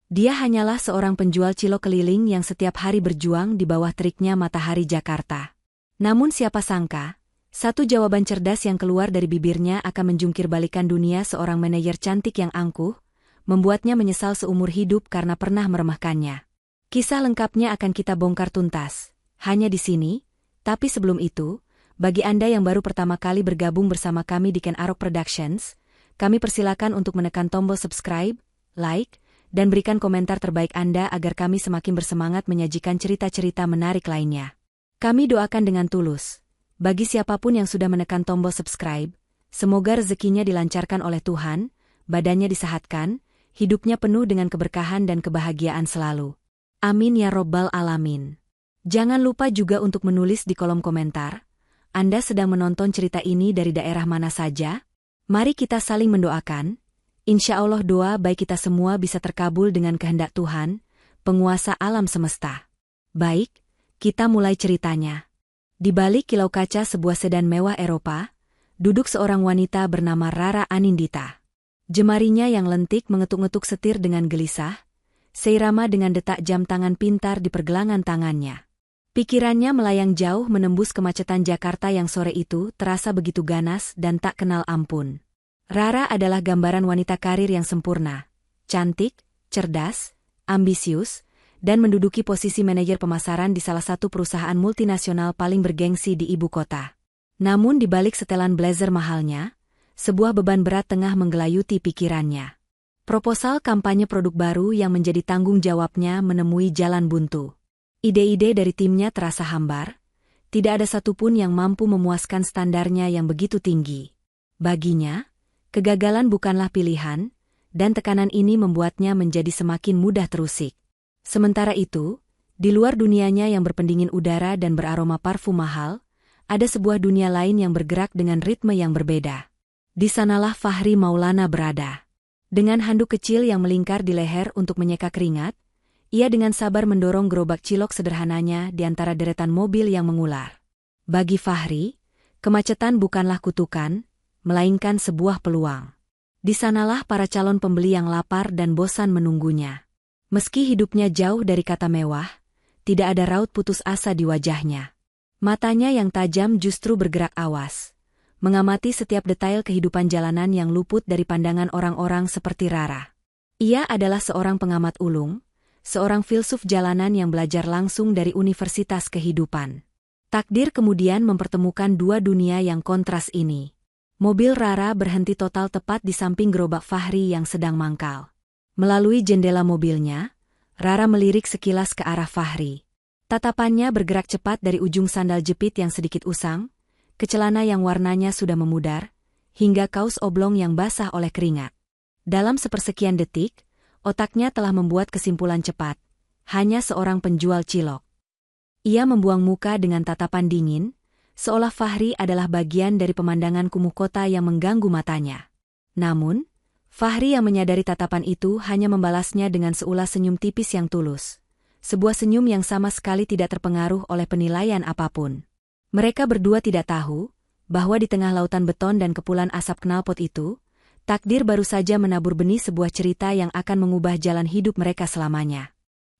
Dia hanyalah seorang penjual cilok keliling yang setiap hari berjuang di bawah teriknya matahari Jakarta. Namun siapa sangka, satu jawaban cerdas yang keluar dari bibirnya akan menjungkir-balikan dunia seorang manajer cantik yang angkuh, membuatnya menyesal seumur hidup karena pernah meremehkannya. Kisah lengkapnya akan kita bongkar tuntas, hanya di sini, tapi sebelum itu, bagi Anda yang baru pertama kali bergabung bersama kami di Ken Arok Productions, kami persilakan untuk menekan tombol subscribe, like, dan berikan komentar terbaik Anda agar kami semakin bersemangat menyajikan cerita-cerita menarik lainnya. Kami doakan dengan tulus. Bagi siapapun yang sudah menekan tombol subscribe, semoga rezekinya dilancarkan oleh Tuhan, badannya disehatkan, hidupnya penuh dengan keberkahan dan kebahagiaan selalu. Amin ya Robbal Alamin. Jangan lupa juga untuk menulis di kolom komentar, Anda sedang menonton cerita ini dari daerah mana saja? Mari kita saling mendoakan. Insya Allah doa baik kita semua bisa terkabul dengan kehendak Tuhan, penguasa alam semesta. Baik, kita mulai ceritanya. Di balik kilau kaca sebuah sedan mewah Eropa, duduk seorang wanita bernama Rara Anindita. Jemarinya yang lentik mengetuk-ngetuk setir dengan gelisah, seirama dengan detak jam tangan pintar di pergelangan tangannya. Pikirannya melayang jauh menembus kemacetan Jakarta yang sore itu terasa begitu ganas dan tak kenal ampun. Rara adalah gambaran wanita karir yang sempurna, cantik, cerdas, ambisius, dan menduduki posisi manajer pemasaran di salah satu perusahaan multinasional paling bergengsi di ibu kota. Namun di balik setelan blazer mahalnya, sebuah beban berat tengah menggelayuti pikirannya. Proposal kampanye produk baru yang menjadi tanggung jawabnya menemui jalan buntu. Ide-ide dari timnya terasa hambar, tidak ada satupun yang mampu memuaskan standarnya yang begitu tinggi. Baginya, kegagalan bukanlah pilihan, dan tekanan ini membuatnya menjadi semakin mudah terusik. Sementara itu, di luar dunianya yang berpendingin udara dan beraroma parfum mahal, ada sebuah dunia lain yang bergerak dengan ritme yang berbeda. Di sanalah Fahri Maulana berada. Dengan handuk kecil yang melingkar di leher untuk menyeka keringat, ia dengan sabar mendorong gerobak cilok sederhananya di antara deretan mobil yang mengular. Bagi Fahri, kemacetan bukanlah kutukan, melainkan sebuah peluang. Di sanalah para calon pembeli yang lapar dan bosan menunggunya. Meski hidupnya jauh dari kata mewah, tidak ada raut putus asa di wajahnya. Matanya yang tajam justru bergerak awas, mengamati setiap detail kehidupan jalanan yang luput dari pandangan orang-orang seperti Rara. Ia adalah seorang pengamat ulung, seorang filsuf jalanan yang belajar langsung dari universitas kehidupan. Takdir kemudian mempertemukan dua dunia yang kontras ini. Mobil Rara berhenti total tepat di samping gerobak Fahri yang sedang mangkal. Melalui jendela mobilnya, Rara melirik sekilas ke arah Fahri. Tatapannya bergerak cepat dari ujung sandal jepit yang sedikit usang, ke celana yang warnanya sudah memudar, hingga kaos oblong yang basah oleh keringat. Dalam sepersekian detik, otaknya telah membuat kesimpulan cepat, hanya seorang penjual cilok. Ia membuang muka dengan tatapan dingin, seolah Fahri adalah bagian dari pemandangan kumuh kota yang mengganggu matanya. Namun, Fahri yang menyadari tatapan itu hanya membalasnya dengan seulas senyum tipis yang tulus. Sebuah senyum yang sama sekali tidak terpengaruh oleh penilaian apapun. Mereka berdua tidak tahu bahwa di tengah lautan beton dan kepulan asap knalpot itu, takdir baru saja menabur benih sebuah cerita yang akan mengubah jalan hidup mereka selamanya.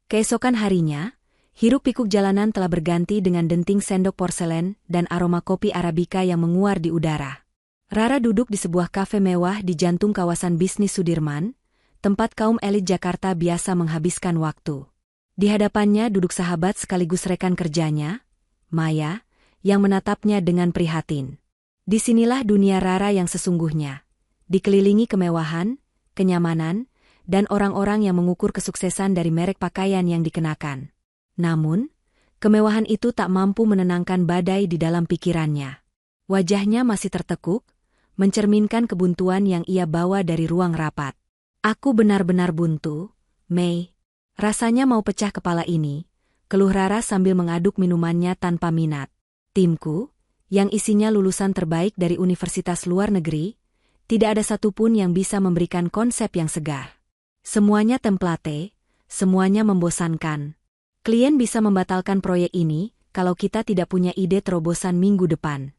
Keesokan harinya, hiruk-pikuk jalanan telah berganti dengan denting sendok porselen dan aroma kopi Arabica yang menguar di udara. Rara duduk di sebuah kafe mewah di jantung kawasan bisnis Sudirman, tempat kaum elit Jakarta biasa menghabiskan waktu. Di hadapannya duduk sahabat sekaligus rekan kerjanya, Maya, yang menatapnya dengan prihatin. Disinilah dunia Rara yang sesungguhnya, dikelilingi kemewahan, kenyamanan, dan orang-orang yang mengukur kesuksesan dari merek pakaian yang dikenakan. Namun, kemewahan itu tak mampu menenangkan badai di dalam pikirannya. Wajahnya masih tertekuk, mencerminkan kebuntuan yang ia bawa dari ruang rapat. Aku benar-benar buntu, Mei. Rasanya mau pecah kepala ini, keluh Rara sambil mengaduk minumannya tanpa minat. Timku, yang isinya lulusan terbaik dari universitas luar negeri, tidak ada satupun yang bisa memberikan konsep yang segar. Semuanya template, semuanya membosankan. Klien bisa membatalkan proyek ini kalau kita tidak punya ide terobosan minggu depan.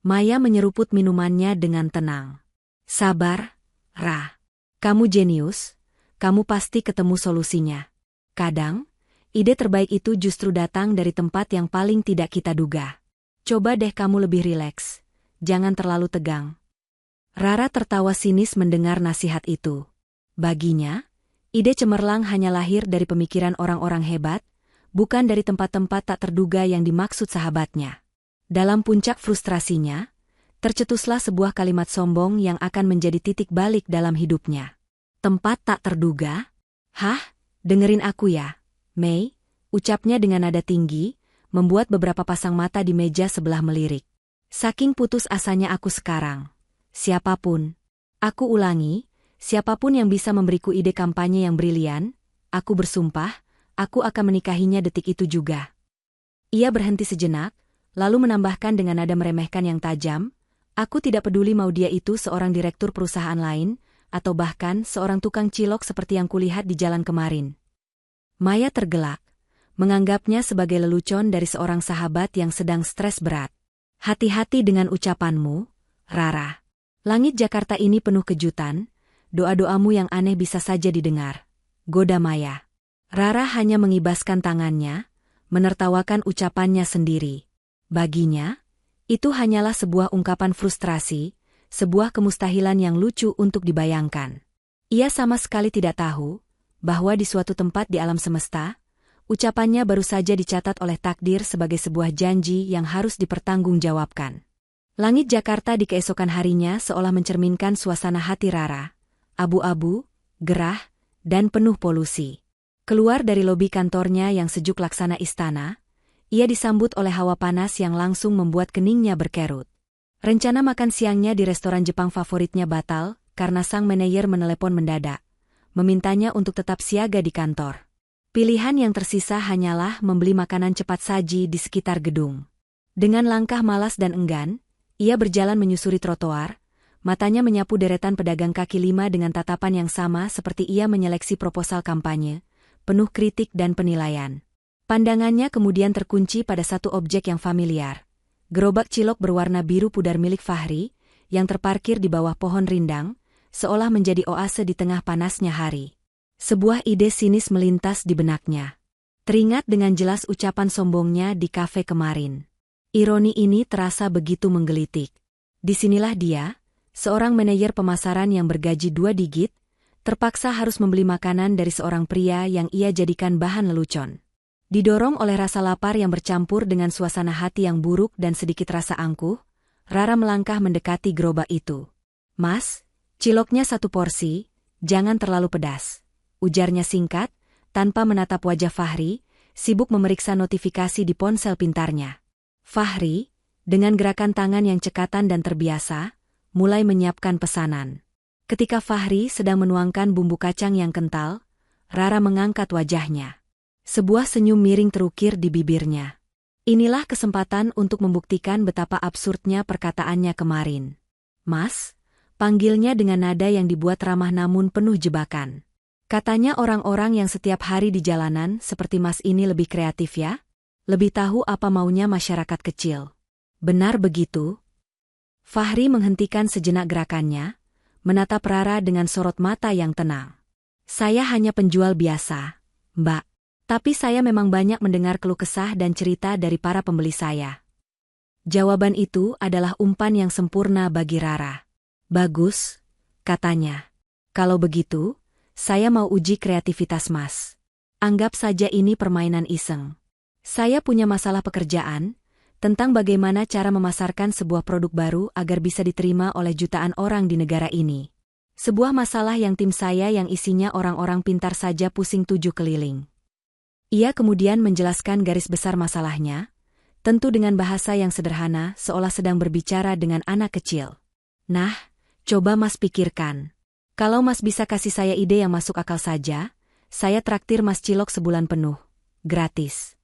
Maya menyeruput minumannya dengan tenang. Sabar, Ra. Kamu jenius, kamu pasti ketemu solusinya. Kadang, ide terbaik itu justru datang dari tempat yang paling tidak kita duga. Coba deh kamu lebih rileks. Jangan terlalu tegang. Rara tertawa sinis mendengar nasihat itu. Baginya, ide cemerlang hanya lahir dari pemikiran orang-orang hebat, bukan dari tempat-tempat tak terduga yang dimaksud sahabatnya. Dalam puncak frustrasinya, tercetuslah sebuah kalimat sombong yang akan menjadi titik balik dalam hidupnya. Tempat tak terduga? Hah? Dengerin aku ya, Mei, ucapnya dengan nada tinggi, membuat beberapa pasang mata di meja sebelah melirik. Saking putus asanya aku sekarang. Siapapun. Aku ulangi, siapapun yang bisa memberiku ide kampanye yang brilian, aku bersumpah, aku akan menikahinya detik itu juga. Ia berhenti sejenak, lalu menambahkan dengan nada meremehkan yang tajam, aku tidak peduli mau dia itu seorang direktur perusahaan lain, atau bahkan seorang tukang cilok seperti yang kulihat di jalan kemarin. Maya tergelak, menganggapnya sebagai lelucon dari seorang sahabat yang sedang stres berat. Hati-hati dengan ucapanmu, Rara. Langit Jakarta ini penuh kejutan, doa-doamu yang aneh bisa saja didengar. Goda Maya. Rara hanya mengibaskan tangannya, menertawakan ucapannya sendiri. Baginya, itu hanyalah sebuah ungkapan frustrasi, sebuah kemustahilan yang lucu untuk dibayangkan. Ia sama sekali tidak tahu bahwa di suatu tempat di alam semesta, ucapannya baru saja dicatat oleh takdir sebagai sebuah janji yang harus dipertanggungjawabkan. Langit Jakarta di keesokan harinya seolah mencerminkan suasana hati Rara, abu-abu, gerah, dan penuh polusi. Keluar dari lobi kantornya yang sejuk laksana istana, ia disambut oleh hawa panas yang langsung membuat keningnya berkerut. Rencana makan siangnya di restoran Jepang favoritnya batal karena sang manajer menelepon mendadak, memintanya untuk tetap siaga di kantor. Pilihan yang tersisa hanyalah membeli makanan cepat saji di sekitar gedung. Dengan langkah malas dan enggan, ia berjalan menyusuri trotoar, matanya menyapu deretan pedagang kaki lima dengan tatapan yang sama seperti ia menyeleksi proposal kampanye, penuh kritik dan penilaian. Pandangannya kemudian terkunci pada satu objek yang familiar. Gerobak cilok berwarna biru pudar milik Fahri, yang terparkir di bawah pohon rindang, seolah menjadi oase di tengah panasnya hari. Sebuah ide sinis melintas di benaknya. Teringat dengan jelas ucapan sombongnya di kafe kemarin. Ironi ini terasa begitu menggelitik. Disinilah dia, seorang manajer pemasaran yang bergaji 2 digit, terpaksa harus membeli makanan dari seorang pria yang ia jadikan bahan lelucon. Didorong oleh rasa lapar yang bercampur dengan suasana hati yang buruk dan sedikit rasa angkuh, Rara melangkah mendekati gerobak itu. "Mas, ciloknya 1 porsi, jangan terlalu pedas," ujarnya singkat, tanpa menatap wajah Fahri, sibuk memeriksa notifikasi di ponsel pintarnya. Fahri, dengan gerakan tangan yang cekatan dan terbiasa, mulai menyiapkan pesanan. Ketika Fahri sedang menuangkan bumbu kacang yang kental, Rara mengangkat wajahnya. Sebuah senyum miring terukir di bibirnya. Inilah kesempatan untuk membuktikan betapa absurdnya perkataannya kemarin. "Mas," panggilnya dengan nada yang dibuat ramah namun penuh jebakan. Katanya orang-orang yang setiap hari di jalanan seperti Mas ini lebih kreatif ya? Lebih tahu apa maunya masyarakat kecil. Benar begitu? Fahri menghentikan sejenak gerakannya, menatap Rara dengan sorot mata yang tenang. "Saya hanya penjual biasa, Mbak. Tapi saya memang banyak mendengar keluh kesah dan cerita dari para pembeli saya." Jawaban itu adalah umpan yang sempurna bagi Rara. "Bagus," katanya. "Kalau begitu, saya mau uji kreativitas Mas. Anggap saja ini permainan iseng. Saya punya masalah pekerjaan, tentang bagaimana cara memasarkan sebuah produk baru agar bisa diterima oleh jutaan orang di negara ini. Sebuah masalah yang tim saya yang isinya orang-orang pintar saja pusing 7 keliling." Ia kemudian menjelaskan garis besar masalahnya, tentu dengan bahasa yang sederhana seolah sedang berbicara dengan anak kecil. "Nah, coba Mas pikirkan. Kalau Mas bisa kasih saya ide yang masuk akal saja, saya traktir Mas cilok sebulan penuh, gratis."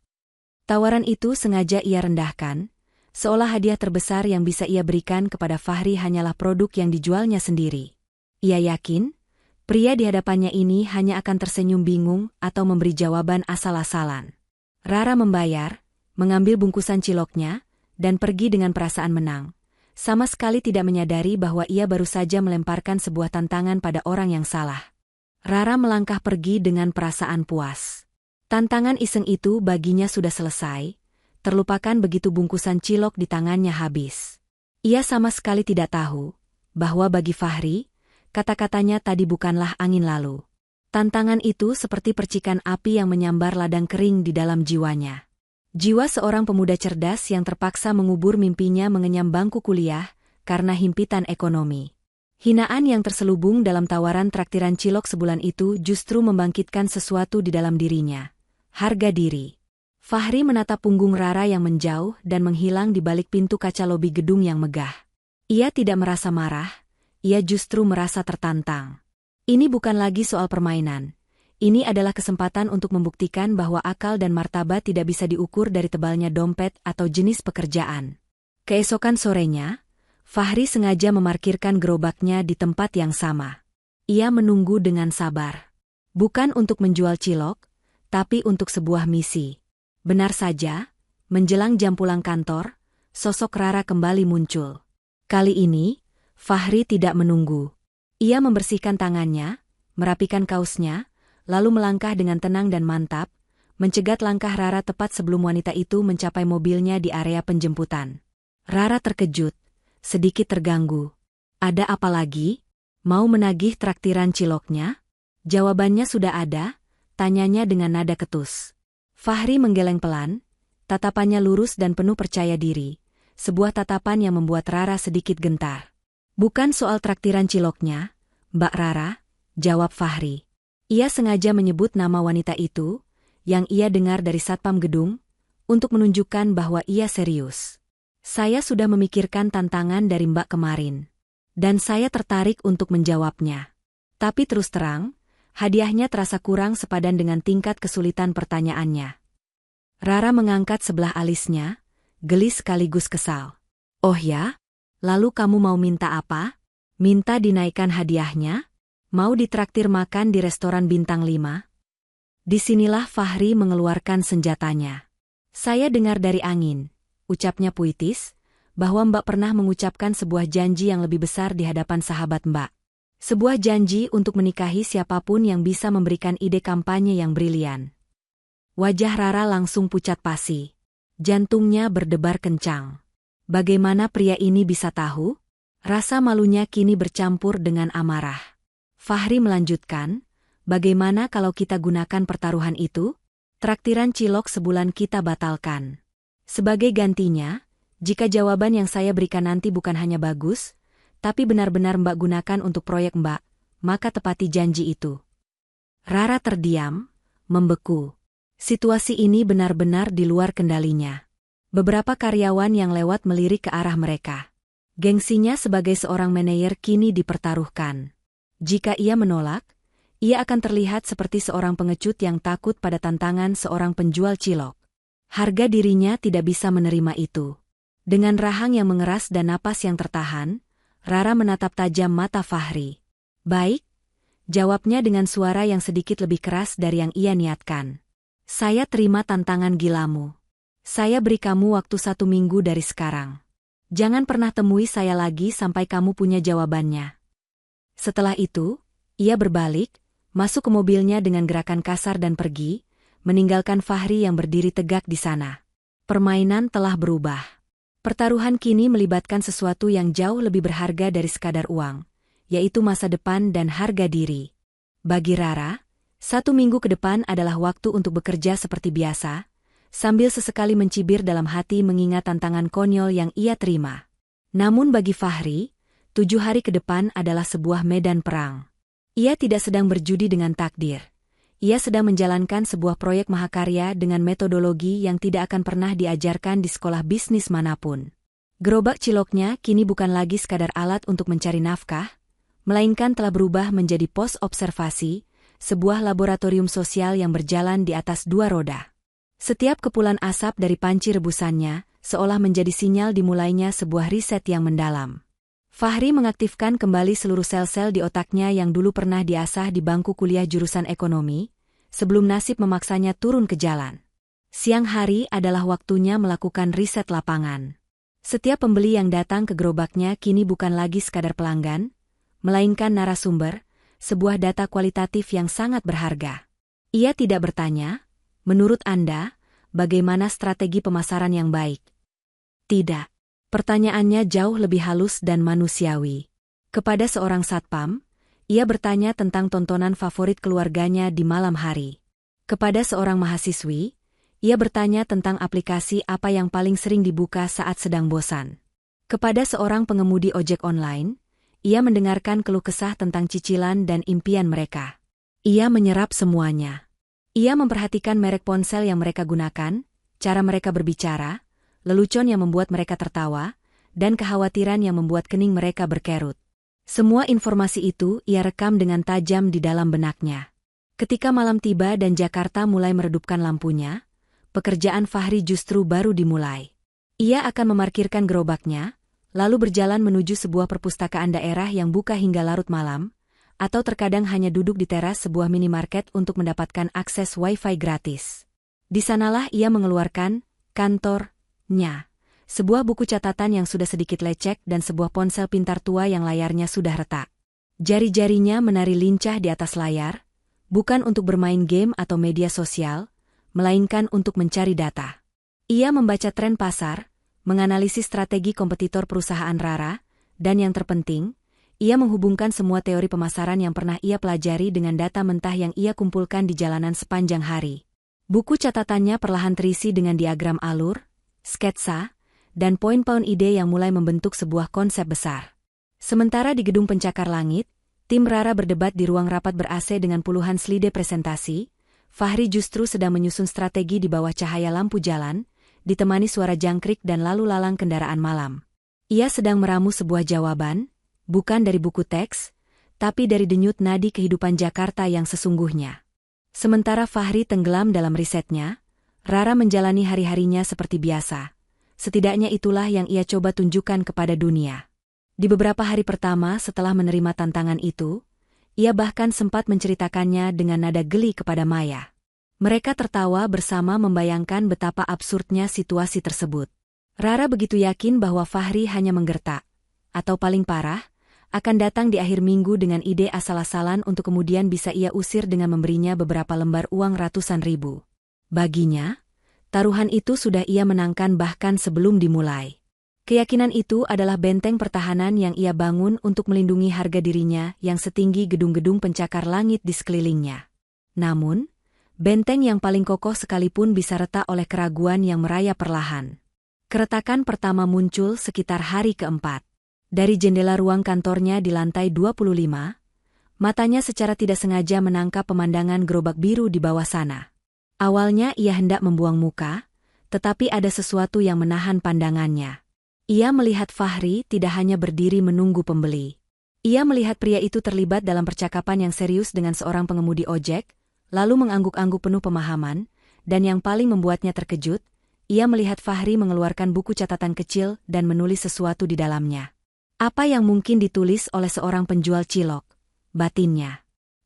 Tawaran itu sengaja ia rendahkan, seolah hadiah terbesar yang bisa ia berikan kepada Fahri hanyalah produk yang dijualnya sendiri. Ia yakin, pria di hadapannya ini hanya akan tersenyum bingung atau memberi jawaban asal-asalan. Rara membayar, mengambil bungkusan ciloknya, dan pergi dengan perasaan menang. Sama sekali tidak menyadari bahwa ia baru saja melemparkan sebuah tantangan pada orang yang salah. Rara melangkah pergi dengan perasaan puas. Tantangan iseng itu baginya sudah selesai, terlupakan begitu bungkusan cilok di tangannya habis. Ia sama sekali tidak tahu bahwa bagi Fahri, kata-katanya tadi bukanlah angin lalu. Tantangan itu seperti percikan api yang menyambar ladang kering di dalam jiwanya. Jiwa seorang pemuda cerdas yang terpaksa mengubur mimpinya mengenyam bangku kuliah karena himpitan ekonomi. Hinaan yang terselubung dalam tawaran traktiran cilok sebulan itu justru membangkitkan sesuatu di dalam dirinya. Harga diri. Fahri menatap punggung Rara yang menjauh dan menghilang di balik pintu kaca lobi gedung yang megah. Ia tidak merasa marah, ia justru merasa tertantang. Ini bukan lagi soal permainan. Ini adalah kesempatan untuk membuktikan bahwa akal dan martabat tidak bisa diukur dari tebalnya dompet atau jenis pekerjaan. Keesokan sorenya, Fahri sengaja memarkirkan gerobaknya di tempat yang sama. Ia menunggu dengan sabar. Bukan untuk menjual cilok, tapi untuk sebuah misi. Benar saja, menjelang jam pulang kantor, sosok Rara kembali muncul. Kali ini, Fahri tidak menunggu. Ia membersihkan tangannya, merapikan kaosnya, lalu melangkah dengan tenang dan mantap, mencegat langkah Rara tepat sebelum wanita itu mencapai mobilnya di area penjemputan. Rara terkejut, sedikit terganggu. Ada apa lagi? Mau menagih traktiran ciloknya? Jawabannya sudah ada, tanyanya dengan nada ketus. Fahri menggeleng pelan, tatapannya lurus dan penuh percaya diri, sebuah tatapan yang membuat Rara sedikit gentar. Bukan soal traktiran ciloknya, Mbak Rara, jawab Fahri. Ia sengaja menyebut nama wanita itu, yang ia dengar dari satpam gedung, untuk menunjukkan bahwa ia serius. Saya sudah memikirkan tantangan dari Mbak kemarin. Dan saya tertarik untuk menjawabnya. Tapi terus terang, hadiahnya terasa kurang sepadan dengan tingkat kesulitan pertanyaannya. Rara mengangkat sebelah alisnya, geli sekaligus kesal. Oh ya? Lalu kamu mau minta apa? Minta dinaikkan hadiahnya? Mau ditraktir makan di restoran bintang 5? Disinilah Fahri mengeluarkan senjatanya. Saya dengar dari angin, ucapnya puitis, bahwa Mbak pernah mengucapkan sebuah janji yang lebih besar di hadapan sahabat Mbak. Sebuah janji untuk menikahi siapapun yang bisa memberikan ide kampanye yang brilian. Wajah Rara langsung pucat pasi. Jantungnya berdebar kencang. Bagaimana pria ini bisa tahu? Rasa malunya kini bercampur dengan amarah. Fahri melanjutkan, bagaimana kalau kita gunakan pertaruhan itu? Traktiran cilok sebulan kita batalkan. Sebagai gantinya, jika jawaban yang saya berikan nanti bukan hanya bagus, tapi benar-benar Mbak gunakan untuk proyek Mbak, maka tepati janji itu. Rara terdiam, membeku. Situasi ini benar-benar di luar kendalinya. Beberapa karyawan yang lewat melirik ke arah mereka. Gengsinya sebagai seorang manajer kini dipertaruhkan. Jika ia menolak, ia akan terlihat seperti seorang pengecut yang takut pada tantangan seorang penjual cilok. Harga dirinya tidak bisa menerima itu. Dengan rahang yang mengeras dan napas yang tertahan, Rara menatap tajam mata Fahri. Baik, jawabnya dengan suara yang sedikit lebih keras dari yang ia niatkan. Saya terima tantangan gilamu. Saya beri kamu waktu 1 minggu dari sekarang. Jangan pernah temui saya lagi sampai kamu punya jawabannya. Setelah itu, ia berbalik, masuk ke mobilnya dengan gerakan kasar dan pergi, meninggalkan Fahri yang berdiri tegak di sana. Permainan telah berubah. Pertaruhan kini melibatkan sesuatu yang jauh lebih berharga dari sekadar uang, yaitu masa depan dan harga diri. Bagi Rara, 1 minggu ke depan adalah waktu untuk bekerja seperti biasa, sambil sesekali mencibir dalam hati mengingat tantangan konyol yang ia terima. Namun bagi Fahri, 7 hari ke depan adalah sebuah medan perang. Ia tidak sedang berjudi dengan takdir. Ia sedang menjalankan sebuah proyek mahakarya dengan metodologi yang tidak akan pernah diajarkan di sekolah bisnis manapun. Gerobak ciloknya kini bukan lagi sekadar alat untuk mencari nafkah, melainkan telah berubah menjadi pos observasi, sebuah laboratorium sosial yang berjalan di atas 2 roda. Setiap kepulan asap dari panci rebusannya, seolah menjadi sinyal dimulainya sebuah riset yang mendalam. Fahri mengaktifkan kembali seluruh sel-sel di otaknya yang dulu pernah diasah di bangku kuliah jurusan ekonomi, sebelum nasib memaksanya turun ke jalan. Siang hari adalah waktunya melakukan riset lapangan. Setiap pembeli yang datang ke gerobaknya kini bukan lagi sekadar pelanggan, melainkan narasumber, sebuah data kualitatif yang sangat berharga. Ia tidak bertanya, "Menurut Anda, bagaimana strategi pemasaran yang baik?" Tidak. Pertanyaannya jauh lebih halus dan manusiawi. Kepada seorang satpam, ia bertanya tentang tontonan favorit keluarganya di malam hari. Kepada seorang mahasiswi, ia bertanya tentang aplikasi apa yang paling sering dibuka saat sedang bosan. Kepada seorang pengemudi ojek online, ia mendengarkan keluh kesah tentang cicilan dan impian mereka. Ia menyerap semuanya. Ia memperhatikan merek ponsel yang mereka gunakan, cara mereka berbicara, lelucon yang membuat mereka tertawa, dan kekhawatiran yang membuat kening mereka berkerut. Semua informasi itu ia rekam dengan tajam di dalam benaknya. Ketika malam tiba dan Jakarta mulai meredupkan lampunya, pekerjaan Fahri justru baru dimulai. Ia akan memarkirkan gerobaknya, lalu berjalan menuju sebuah perpustakaan daerah yang buka hingga larut malam, atau terkadang hanya duduk di teras sebuah minimarket untuk mendapatkan akses Wi-Fi gratis. Di sanalah ia mengeluarkan kantornya, sebuah buku catatan yang sudah sedikit lecek dan sebuah ponsel pintar tua yang layarnya sudah retak. Jari-jarinya menari lincah di atas layar, bukan untuk bermain game atau media sosial, melainkan untuk mencari data. Ia membaca tren pasar, menganalisis strategi kompetitor perusahaan Rara, dan yang terpenting, ia menghubungkan semua teori pemasaran yang pernah ia pelajari dengan data mentah yang ia kumpulkan di jalanan sepanjang hari. Buku catatannya perlahan terisi dengan diagram alur, sketsa, dan poin-poin ide yang mulai membentuk sebuah konsep besar. Sementara di gedung pencakar langit, tim Rara berdebat di ruang rapat ber-AC dengan puluhan slide presentasi, Fahri justru sedang menyusun strategi di bawah cahaya lampu jalan, ditemani suara jangkrik dan lalu lalang kendaraan malam. Ia sedang meramu sebuah jawaban, bukan dari buku teks, tapi dari denyut nadi kehidupan Jakarta yang sesungguhnya. Sementara Fahri tenggelam dalam risetnya, Rara menjalani hari-harinya seperti biasa. Setidaknya itulah yang ia coba tunjukkan kepada dunia. Di beberapa hari pertama setelah menerima tantangan itu, ia bahkan sempat menceritakannya dengan nada geli kepada Maya. Mereka tertawa bersama membayangkan betapa absurdnya situasi tersebut. Rara begitu yakin bahwa Fahri hanya menggertak, atau paling parah, akan datang di akhir minggu dengan ide asal-asalan untuk kemudian bisa ia usir dengan memberinya beberapa lembar uang ratusan ribu. Baginya, taruhan itu sudah ia menangkan bahkan sebelum dimulai. Keyakinan itu adalah benteng pertahanan yang ia bangun untuk melindungi harga dirinya yang setinggi gedung-gedung pencakar langit di sekelilingnya. Namun, benteng yang paling kokoh sekalipun bisa retak oleh keraguan yang merayap perlahan. Keretakan pertama muncul sekitar hari keempat. Dari jendela ruang kantornya di lantai 25, matanya secara tidak sengaja menangkap pemandangan gerobak biru di bawah sana. Awalnya ia hendak membuang muka, tetapi ada sesuatu yang menahan pandangannya. Ia melihat Fahri tidak hanya berdiri menunggu pembeli. Ia melihat pria itu terlibat dalam percakapan yang serius dengan seorang pengemudi ojek, lalu mengangguk-angguk penuh pemahaman, dan yang paling membuatnya terkejut, ia melihat Fahri mengeluarkan buku catatan kecil dan menulis sesuatu di dalamnya. Apa yang mungkin ditulis oleh seorang penjual cilok? Batinnya.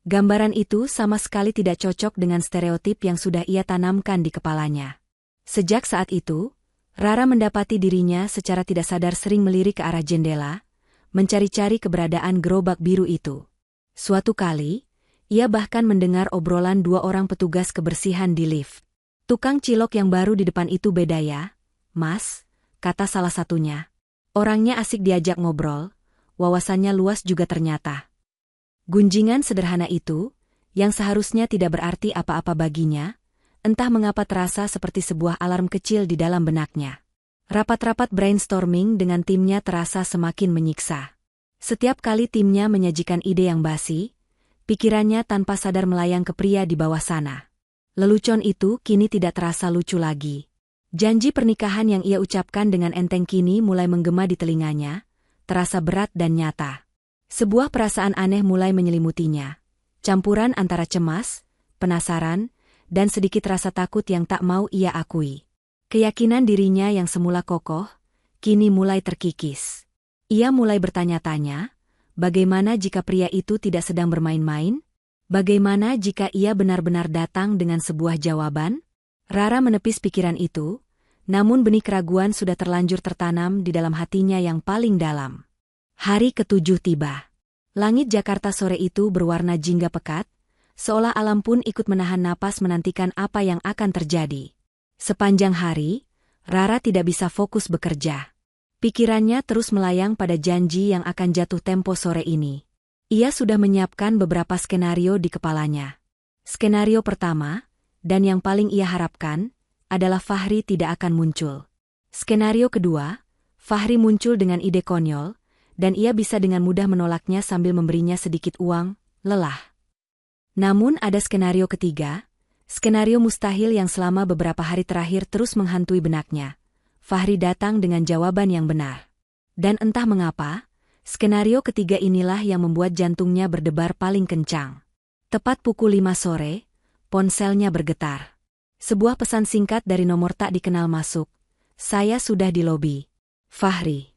Gambaran itu sama sekali tidak cocok dengan stereotip yang sudah ia tanamkan di kepalanya. Sejak saat itu, Rara mendapati dirinya secara tidak sadar sering melirik ke arah jendela, mencari-cari keberadaan gerobak biru itu. Suatu kali, ia bahkan mendengar obrolan dua orang petugas kebersihan di lift. "Tukang cilok yang baru di depan itu beda ya, Mas," kata salah satunya. Orangnya asik diajak ngobrol, wawasannya luas juga ternyata. Gunjingan sederhana itu, yang seharusnya tidak berarti apa-apa baginya, entah mengapa terasa seperti sebuah alarm kecil di dalam benaknya. Rapat-rapat brainstorming dengan timnya terasa semakin menyiksa. Setiap kali timnya menyajikan ide yang basi, pikirannya tanpa sadar melayang ke pria di bawah sana. Lelucon itu kini tidak terasa lucu lagi. Janji pernikahan yang ia ucapkan dengan enteng kini mulai menggema di telinganya, terasa berat dan nyata. Sebuah perasaan aneh mulai menyelimutinya, campuran antara cemas, penasaran, dan sedikit rasa takut yang tak mau ia akui. Keyakinan dirinya yang semula kokoh, kini mulai terkikis. Ia mulai bertanya-tanya, bagaimana jika pria itu tidak sedang bermain-main? Bagaimana jika ia benar-benar datang dengan sebuah jawaban? Rara menepis pikiran itu, namun benih keraguan sudah terlanjur tertanam di dalam hatinya yang paling dalam. Hari ke-7 tiba. Langit Jakarta sore itu berwarna jingga pekat, seolah alam pun ikut menahan napas menantikan apa yang akan terjadi. Sepanjang hari, Rara tidak bisa fokus bekerja. Pikirannya terus melayang pada janji yang akan jatuh tempo sore ini. Ia sudah menyiapkan beberapa skenario di kepalanya. Skenario pertama, dan yang paling ia harapkan, adalah Fahri tidak akan muncul. Skenario kedua, Fahri muncul dengan ide konyol, dan ia bisa dengan mudah menolaknya sambil memberinya sedikit uang, lelah. Namun ada skenario ketiga, skenario mustahil yang selama beberapa hari terakhir terus menghantui benaknya. Fahri datang dengan jawaban yang benar. Dan entah mengapa, skenario ketiga inilah yang membuat jantungnya berdebar paling kencang. Tepat pukul 5 sore, ponselnya bergetar. Sebuah pesan singkat dari nomor tak dikenal masuk. Saya sudah di lobi. Fahri.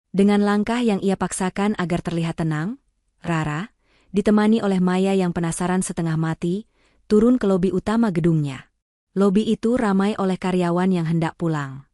Dengan langkah yang ia paksakan agar terlihat tenang, Rara, ditemani oleh Maya yang penasaran setengah mati, turun ke lobi utama gedungnya. Lobi itu ramai oleh karyawan yang hendak pulang.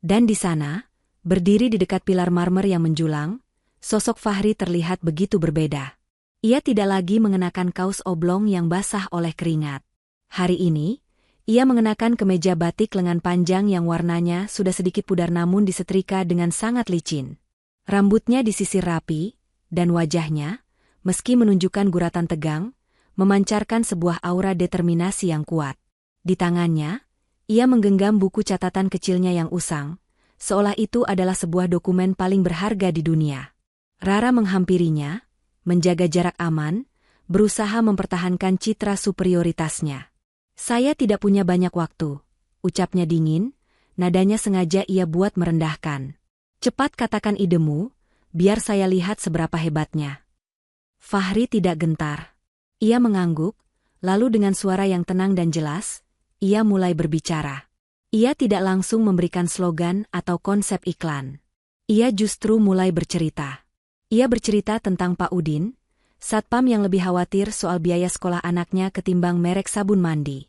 Dan di sana, berdiri di dekat pilar marmer yang menjulang, sosok Fahri terlihat begitu berbeda. Ia tidak lagi mengenakan kaos oblong yang basah oleh keringat. Hari ini, ia mengenakan kemeja batik lengan panjang yang warnanya sudah sedikit pudar namun disetrika dengan sangat licin. Rambutnya disisir rapi, dan wajahnya, meski menunjukkan guratan tegang, memancarkan sebuah aura determinasi yang kuat. Di tangannya, ia menggenggam buku catatan kecilnya yang usang, seolah itu adalah sebuah dokumen paling berharga di dunia. Rara menghampirinya, menjaga jarak aman, berusaha mempertahankan citra superioritasnya. Saya tidak punya banyak waktu, ucapnya dingin, nadanya sengaja ia buat merendahkan. Cepat katakan idemu, biar saya lihat seberapa hebatnya. Fahri tidak gentar. Ia mengangguk, lalu dengan suara yang tenang dan jelas, ia mulai berbicara. Ia tidak langsung memberikan slogan atau konsep iklan. Ia justru mulai bercerita. Ia bercerita tentang Pak Udin, satpam yang lebih khawatir soal biaya sekolah anaknya ketimbang merek sabun mandi.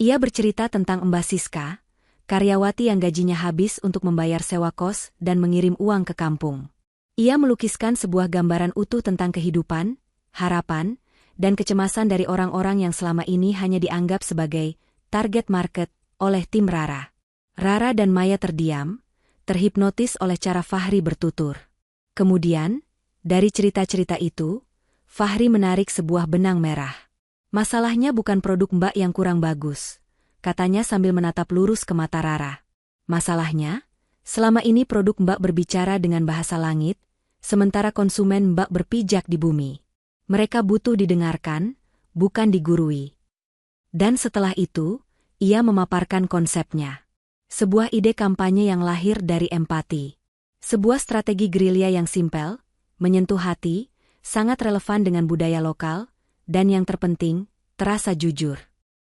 Ia bercerita tentang Mbak Siska, karyawati yang gajinya habis untuk membayar sewa kos dan mengirim uang ke kampung. Ia melukiskan sebuah gambaran utuh tentang kehidupan, harapan, dan kecemasan dari orang-orang yang selama ini hanya dianggap sebagai target market oleh tim Rara. Rara dan Maya terdiam, terhipnotis oleh cara Fahri bertutur. Kemudian, dari cerita-cerita itu, Fahri menarik sebuah benang merah. Masalahnya bukan produk Mbak yang kurang bagus, katanya sambil menatap lurus ke mata Rara. Masalahnya, selama ini produk Mbak berbicara dengan bahasa langit, sementara konsumen Mbak berpijak di bumi. Mereka butuh didengarkan, bukan digurui. Dan setelah itu, ia memaparkan konsepnya. Sebuah ide kampanye yang lahir dari empati. Sebuah strategi gerilya yang simpel, menyentuh hati, sangat relevan dengan budaya lokal, dan yang terpenting, terasa jujur.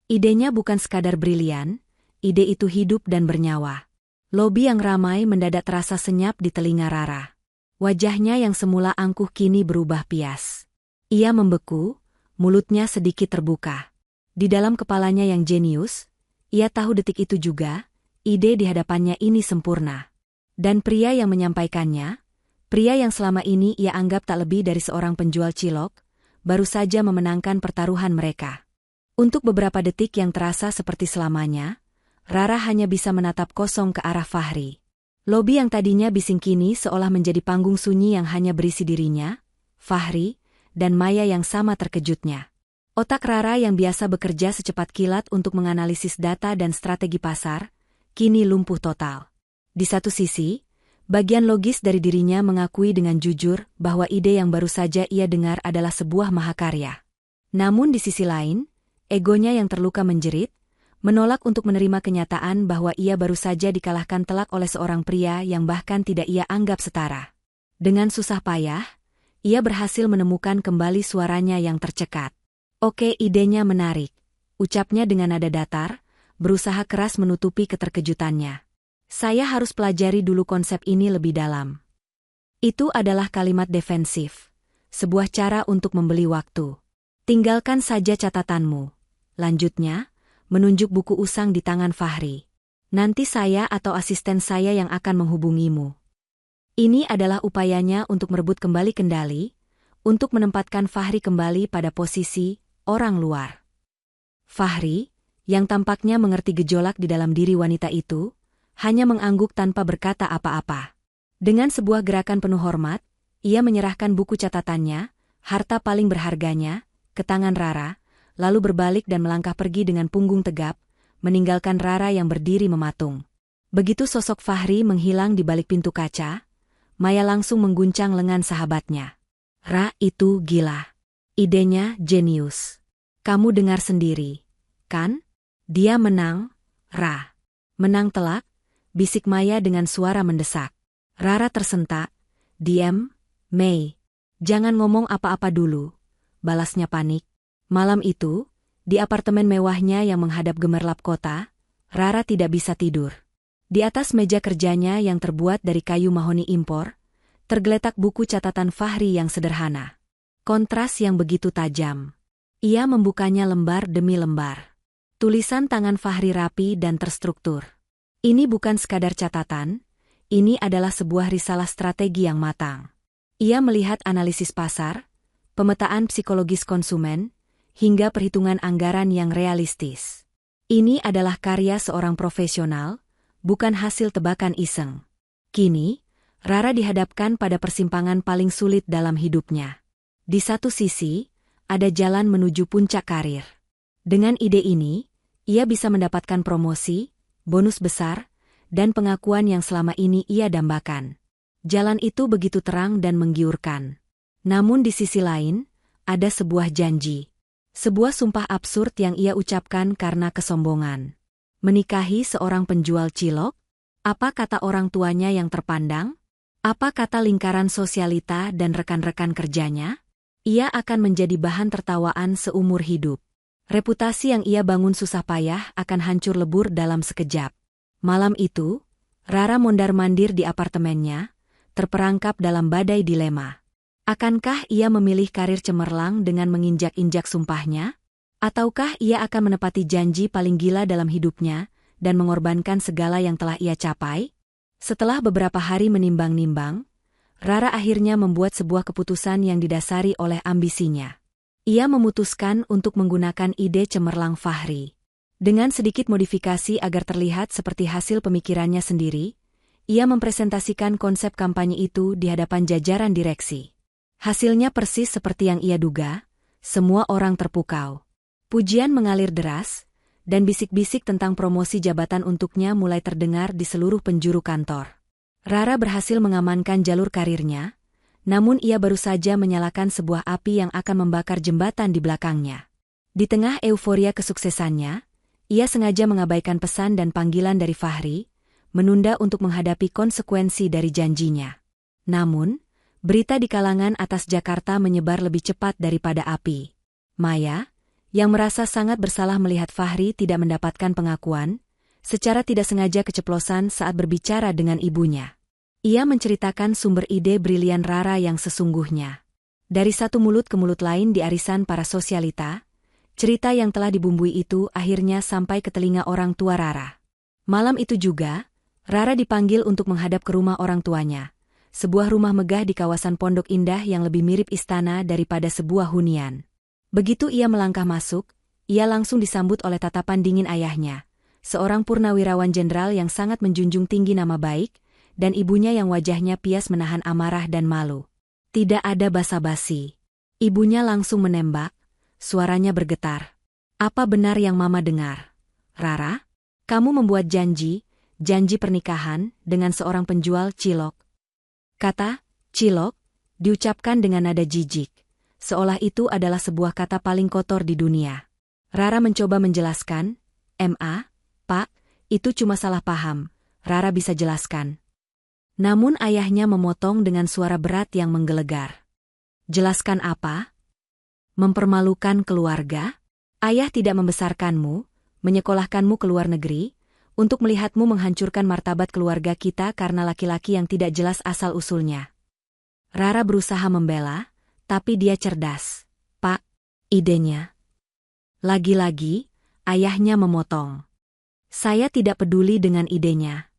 Idenya bukan sekadar brilian, ide itu hidup dan bernyawa. Lobi yang ramai mendadak terasa senyap di telinga Rara. Wajahnya yang semula angkuh kini berubah pias. Ia membeku, mulutnya sedikit terbuka. Di dalam kepalanya yang jenius, ia tahu detik itu juga, ide di hadapannya ini sempurna. Dan pria yang menyampaikannya, pria yang selama ini ia anggap tak lebih dari seorang penjual cilok, baru saja memenangkan pertaruhan mereka. Untuk beberapa detik yang terasa seperti selamanya, Rara hanya bisa menatap kosong ke arah Fahri. Lobi yang tadinya bising kini seolah menjadi panggung sunyi yang hanya berisi dirinya, Fahri, dan Maya yang sama terkejutnya. Otak Rara yang biasa bekerja secepat kilat untuk menganalisis data dan strategi pasar, kini lumpuh total. Di satu sisi, bagian logis dari dirinya mengakui dengan jujur bahwa ide yang baru saja ia dengar adalah sebuah mahakarya. Namun di sisi lain, egonya yang terluka menjerit, menolak untuk menerima kenyataan bahwa ia baru saja dikalahkan telak oleh seorang pria yang bahkan tidak ia anggap setara. Dengan susah payah, ia berhasil menemukan kembali suaranya yang tercekat. Oke, idenya menarik, ucapnya dengan nada datar, berusaha keras menutupi keterkejutannya. Saya harus pelajari dulu konsep ini lebih dalam. Itu adalah kalimat defensif, sebuah cara untuk membeli waktu. Tinggalkan saja catatanmu, lanjutnya, menunjuk buku usang di tangan Fahri. Nanti saya atau asisten saya yang akan menghubungimu. Ini adalah upayanya untuk merebut kembali kendali, untuk menempatkan Fahri kembali pada posisi orang luar. Fahri, yang tampaknya mengerti gejolak di dalam diri wanita itu, hanya mengangguk tanpa berkata apa-apa. Dengan sebuah gerakan penuh hormat, ia menyerahkan buku catatannya, harta paling berharganya, ke tangan Rara, lalu berbalik dan melangkah pergi dengan punggung tegap, meninggalkan Rara yang berdiri mematung. Begitu sosok Fahri menghilang di balik pintu kaca, Maya langsung mengguncang lengan sahabatnya. Ra, itu gila. Idenya jenius. Kamu dengar sendiri, kan? Dia menang, Ra. Menang telak, bisik Maya dengan suara mendesak. Rara tersentak. Diam, Mei. Jangan ngomong apa-apa dulu, balasnya panik. Malam itu, di apartemen mewahnya yang menghadap gemerlap kota, Rara tidak bisa tidur. Di atas meja kerjanya yang terbuat dari kayu mahoni impor, tergeletak buku catatan Fahri yang sederhana. Kontras yang begitu tajam. Ia membukanya lembar demi lembar. Tulisan tangan Fahri rapi dan terstruktur. Ini bukan sekadar catatan, ini adalah sebuah risalah strategi yang matang. Ia melihat analisis pasar, pemetaan psikologis konsumen, hingga perhitungan anggaran yang realistis. Ini adalah karya seorang profesional, bukan hasil tebakan iseng. Kini, Rara dihadapkan pada persimpangan paling sulit dalam hidupnya. Di satu sisi, ada jalan menuju puncak karir. Dengan ide ini, ia bisa mendapatkan promosi, bonus besar, dan pengakuan yang selama ini ia dambakan. Jalan itu begitu terang dan menggiurkan. Namun di sisi lain, ada sebuah janji. Sebuah sumpah absurd yang ia ucapkan karena kesombongan. Menikahi seorang penjual cilok? Apa kata orang tuanya yang terpandang? Apa kata lingkaran sosialita dan rekan-rekan kerjanya? Ia akan menjadi bahan tertawaan seumur hidup. Reputasi yang ia bangun susah payah akan hancur lebur dalam sekejap. Malam itu, Rara mondar-mandir di apartemennya, terperangkap dalam badai dilema. Akankah ia memilih karir cemerlang dengan menginjak-injak sumpahnya? Ataukah ia akan menepati janji paling gila dalam hidupnya dan mengorbankan segala yang telah ia capai? Setelah beberapa hari menimbang-nimbang, Rara akhirnya membuat sebuah keputusan yang didasari oleh ambisinya. Ia memutuskan untuk menggunakan ide cemerlang Fahri. Dengan sedikit modifikasi agar terlihat seperti hasil pemikirannya sendiri, ia mempresentasikan konsep kampanye itu di hadapan jajaran direksi. Hasilnya persis seperti yang ia duga, semua orang terpukau. Pujian mengalir deras, dan bisik-bisik tentang promosi jabatan untuknya mulai terdengar di seluruh penjuru kantor. Rara berhasil mengamankan jalur karirnya, namun ia baru saja menyalakan sebuah api yang akan membakar jembatan di belakangnya. Di tengah euforia kesuksesannya, ia sengaja mengabaikan pesan dan panggilan dari Fahri, menunda untuk menghadapi konsekuensi dari janjinya. Namun, berita di kalangan atas Jakarta menyebar lebih cepat daripada api. Maya, yang merasa sangat bersalah melihat Fahri tidak mendapatkan pengakuan, secara tidak sengaja keceplosan saat berbicara dengan ibunya. Ia menceritakan sumber ide brilian Rara yang sesungguhnya. Dari satu mulut ke mulut lain di arisan para sosialita, cerita yang telah dibumbui itu akhirnya sampai ke telinga orang tua Rara. Malam itu juga, Rara dipanggil untuk menghadap ke rumah orang tuanya, sebuah rumah megah di kawasan Pondok Indah yang lebih mirip istana daripada sebuah hunian. Begitu ia melangkah masuk, ia langsung disambut oleh tatapan dingin ayahnya, seorang purnawirawan jenderal yang sangat menjunjung tinggi nama baik, dan ibunya yang wajahnya pias menahan amarah dan malu. Tidak ada basa-basi. Ibunya langsung menembak, suaranya bergetar. Apa benar yang Mama dengar? Rara, kamu membuat janji pernikahan dengan seorang penjual cilok. Kata cilok diucapkan dengan nada jijik, seolah itu adalah sebuah kata paling kotor di dunia. Rara mencoba menjelaskan, Pak, itu cuma salah paham, Rara bisa jelaskan. Namun ayahnya memotong dengan suara berat yang menggelegar. Jelaskan apa? Mempermalukan keluarga? Ayah tidak membesarkanmu, menyekolahkanmu ke luar negeri, untuk melihatmu menghancurkan martabat keluarga kita karena laki-laki yang tidak jelas asal-usulnya. Rara berusaha membela, tapi dia cerdas. Pak, idenya. Lagi-lagi, ayahnya memotong. Saya tidak peduli dengan idenya.